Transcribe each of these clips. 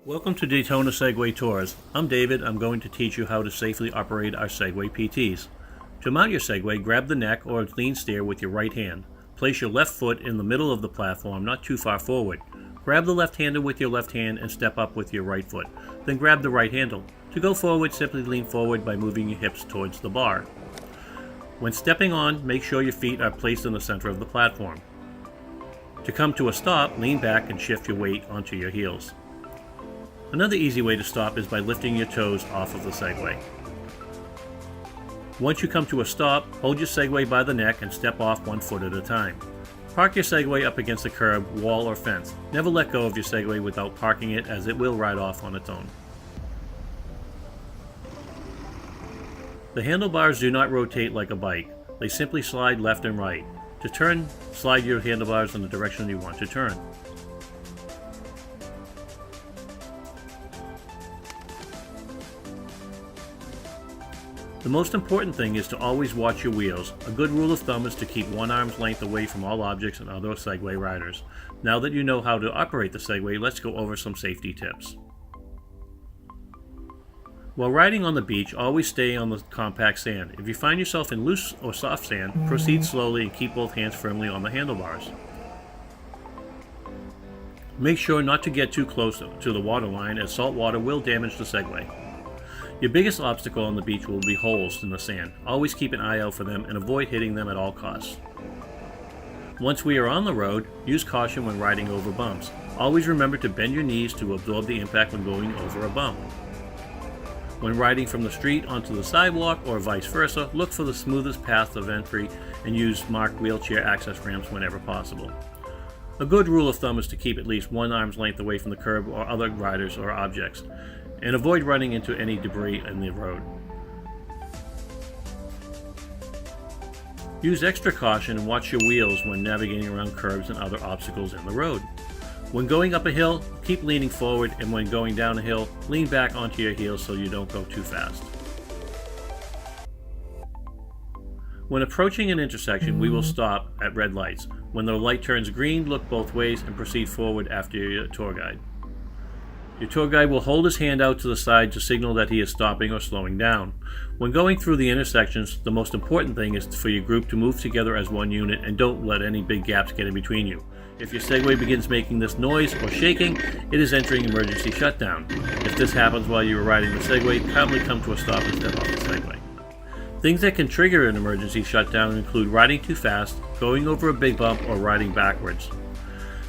Welcome to Daytona Segway Tours. I'm David. I'm going to teach you how to safely operate our Segway PTs. To mount your Segway, grab the neck or lean steer with your right hand. Place your left foot in the middle of the platform, not too far forward. Grab the left handle with your left hand and step up with your right foot. Then grab the right handle. To go forward, simply lean forward by moving your hips towards the bar. When stepping on, make sure your feet are placed in the center of the platform. To come to a stop, lean back and shift your weight onto your heels. Another easy way to stop is by lifting your toes off of the Segway. Once you come to a stop, hold your Segway by the neck and step off 1 foot at a time. Park your Segway up against a curb, wall, or fence. Never let go of your Segway without parking it, as it will ride off on its own. The handlebars do not rotate like a bike. They simply slide left and right. To turn, slide your handlebars in the direction you want to turn. The most important thing is to always watch your wheels. A good rule of thumb is to keep 1 arm's length away from all objects and other Segway riders. Now that you know how to operate the Segway, let's go over some safety tips. While riding on the beach, always stay on the compact sand. If you find yourself in loose or soft sand, proceed slowly and keep both hands firmly on the handlebars. Make sure not to get too close to the waterline, as salt water will damage the Segway. Your biggest obstacle on the beach will be holes in the sand. Always keep an eye out for them and avoid hitting them at all costs. Once we are on the road, use caution when riding over bumps. Always remember to bend your knees to absorb the impact when going over a bump. When riding from the street onto the sidewalk or vice versa, look for the smoothest path of entry and use marked wheelchair access ramps whenever possible. A good rule of thumb is to keep at least 1 arm's length away from the curb or other riders or objects, and avoid running into any debris in the road. Use extra caution and watch your wheels when navigating around curbs and other obstacles in the road. When going up a hill, keep leaning forward, and when going down a hill, lean back onto your heels so you don't go too fast. When approaching an intersection, we will stop at red lights. When the light turns green, look both ways and proceed forward after your tour guide. Your tour guide will hold his hand out to the side to signal that he is stopping or slowing down. When going through the intersections, the most important thing is for your group to move together as one unit and don't let any big gaps get in between you. If your Segway begins making this noise or shaking, it is entering emergency shutdown. If this happens while you are riding the Segway, calmly come to a stop and step off the Segway. Things that can trigger an emergency shutdown include riding too fast, going over a big bump, or riding backwards.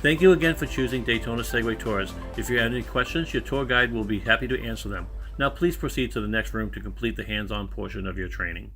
Thank you again for choosing Daytona Segway Tours. If you have any questions, your tour guide will be happy to answer them. Now please proceed to the next room to complete the hands-on portion of your training.